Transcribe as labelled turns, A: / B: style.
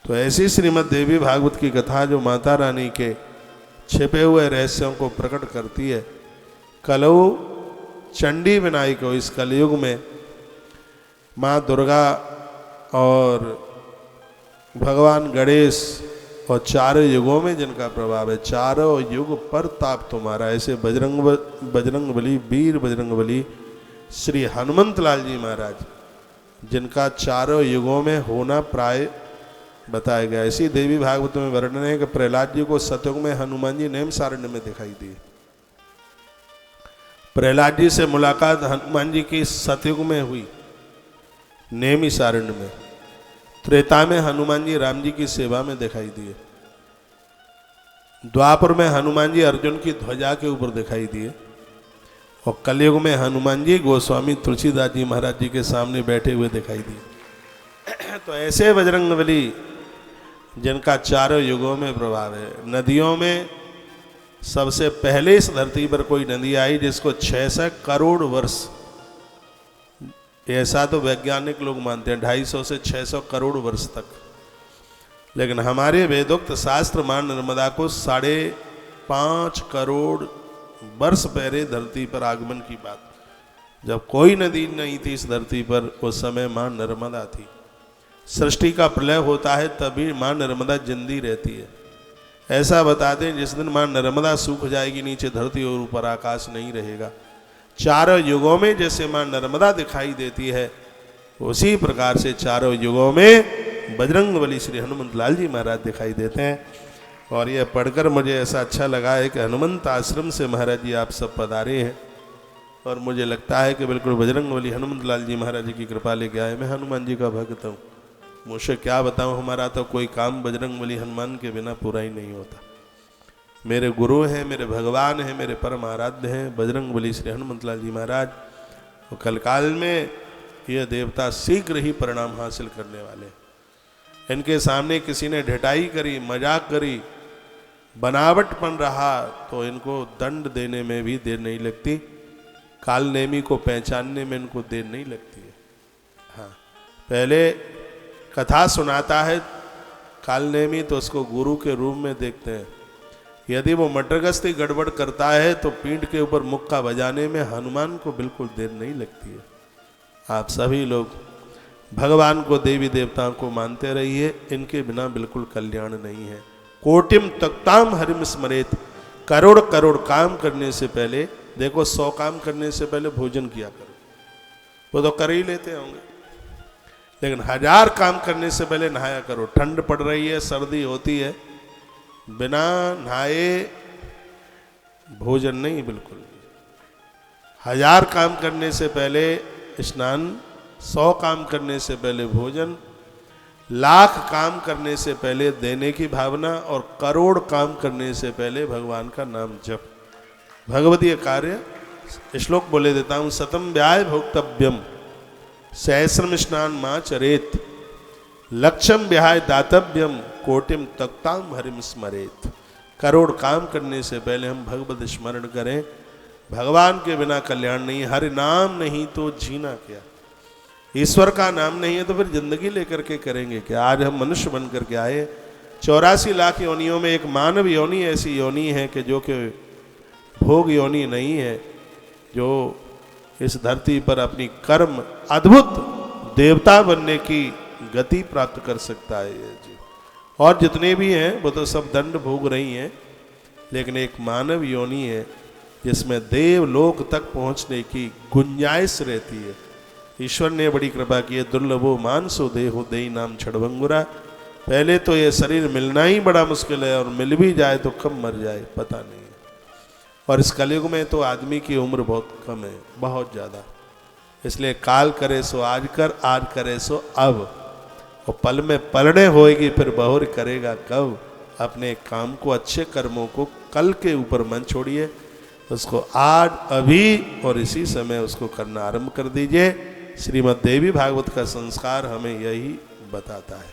A: तो ऐसी श्रीमद् देवी भागवत की कथा जो माता रानी के छिपे हुए रहस्यों को प्रकट करती है। कलौ चंडी विनायक हो, इस कलयुग में माँ दुर्गा और भगवान गणेश और चारों युगों में जिनका प्रभाव है, चारों युग पर ताप तुम्हारा, ऐसे बजरंगबली वीर बजरंगबली श्री हनुमंत लाल जी महाराज जिनका चारों युगों में होना प्राय बताया गया। इसी देवी भागवत में वर्णन है कि प्रहलाद जी को सतयुग में हनुमान जी नेम सारण्य में दिखाई दिए। प्रहलाद जी से मुलाकात हनुमान जी की सतयुग में हुई, नेमी सारण्य में। त्रेता में हनुमान जी राम जी की सेवा में दिखाई दिए। द्वापर में हनुमान जी अर्जुन की ध्वजा के ऊपर दिखाई दिए। और कलयुग में हनुमान जी गोस्वामी तुलसीदास जी महाराज जी के सामने बैठे हुए दिखाई दिए। तो ऐसे बजरंगबली जिनका चारों युगों में प्रभाव है। नदियों में सबसे पहले इस धरती पर कोई नदी आई जिसको 600 करोड़ वर्ष, ऐसा तो वैज्ञानिक लोग मानते हैं 250 से 600 करोड़ वर्ष तक, लेकिन हमारे वेदोक्त शास्त्र मां नर्मदा को 5.5 करोड़ वर्ष पहले धरती पर आगमन की बात। जब कोई नदी नहीं थी इस धरती पर, उस समय मां नर्मदा थी। सृष्टि का प्रलय होता है तभी मां नर्मदा जिंदी रहती है। ऐसा बताते हैं जिस दिन मां नर्मदा सूख जाएगी नीचे धरती और ऊपर आकाश नहीं रहेगा। चारों युगों में जैसे मां नर्मदा दिखाई देती है, उसी प्रकार से चारों युगों में बजरंगबली श्री हनुमंत लाल जी महाराज दिखाई देते हैं। और यह पढ़कर मुझे ऐसा अच्छा लगा है कि हनुमंत आश्रम से महाराज जी आप सब पधारे हैं। और मुझे लगता है कि बिल्कुल बजरंगबली हनुमंत लाल जी महाराज जी की कृपा लेके आए। मैं हनुमान जी का भक्त हूँ, मुझे क्या बताऊँ, हमारा तो कोई काम बजरंगबली हनुमान के बिना पूरा ही नहीं होता। मेरे गुरु हैं, मेरे भगवान हैं, मेरे परम आराध्य हैं बजरंगबली श्री हनुमंत लाल जी महाराज। और कलकाल में ये देवता शीघ्र ही परिणाम हासिल करने वाले। इनके सामने किसी ने ढिठाई करी, मजाक करी, बनावटपन रहा तो इनको दंड देने में भी देर नहीं लगती, काल नेमी को पहचानने में इनको देर नहीं लगती है। हाँ, पहले कथा सुनाता है काल नेमी तो उसको गुरु के रूप में देखते हैं। यदि वो मटरगस्ती गड़बड़ करता है तो पीठ के ऊपर मुक्का बजाने में हनुमान को बिल्कुल देर नहीं लगती है। आप सभी लोग भगवान को, देवी देवताओं को मानते रहिए, इनके बिना बिल्कुल कल्याण नहीं है। कोटिम तक्ताम हरिम स्मरेत, करोड़ करोड़ काम करने से पहले, देखो 100 काम करने से पहले भोजन किया करो, वो तो कर ही लेते होंगे, लेकिन 1000 काम करने से पहले नहाया करो। ठंड पड़ रही है, सर्दी होती है, बिना नहाए भोजन नहीं, बिल्कुल। 1000 काम करने से पहले स्नान, 100 काम करने से पहले भोजन, 1,00,000 काम करने से पहले देने की भावना, और करोड़ काम करने से पहले भगवान का नाम जप। भगवदीय कार्य श्लोक बोले देता हूँ। सतम व्याय भोक्तव्यम सहस्रम स्नान मां चरेत, लक्षम व्याय दातव्यम कोटिम तक्ताम हरिम स्मरेत। करोड़ काम करने से पहले हम भगवत स्मरण करें। भगवान के बिना कल्याण नहीं। हरि नाम नहीं तो जीना क्या, ईश्वर का नाम नहीं है तो फिर जिंदगी लेकर के करेंगे क्या। आज हम मनुष्य बन करके आए, 84 लाख योनियों में एक मानव योनि ऐसी योनि है कि जो कि भोग योनि नहीं है, जो इस धरती पर अपनी कर्म अद्भुत देवता बनने की गति प्राप्त कर सकता है जी। और जितने भी हैं वो तो सब दंड भोग रही हैं, लेकिन एक मानव योनि है जिसमें देवलोक तक पहुंचने की गुंजाइश रहती है। ईश्वर ने बड़ी कृपा की है। दुर्लभो मानसो देहो देई नाम छड़भंगुरा। पहले तो ये शरीर मिलना ही बड़ा मुश्किल है, और मिल भी जाए तो कब मर जाए पता नहीं है। और इस कलयुग में तो आदमी की उम्र बहुत कम है, बहुत ज़्यादा। इसलिए काल करे सो आज कर, आज करे सो अब, और पल में पलने होएगी फिर बहुर करेगा कब। अपने काम को, अच्छे कर्मों को कल के ऊपर मन छोड़िए, उसको आज अभी और इसी समय उसको करना आरंभ कर दीजिए। श्रीमद् देवी भागवत का संस्कार हमें यही बताता है।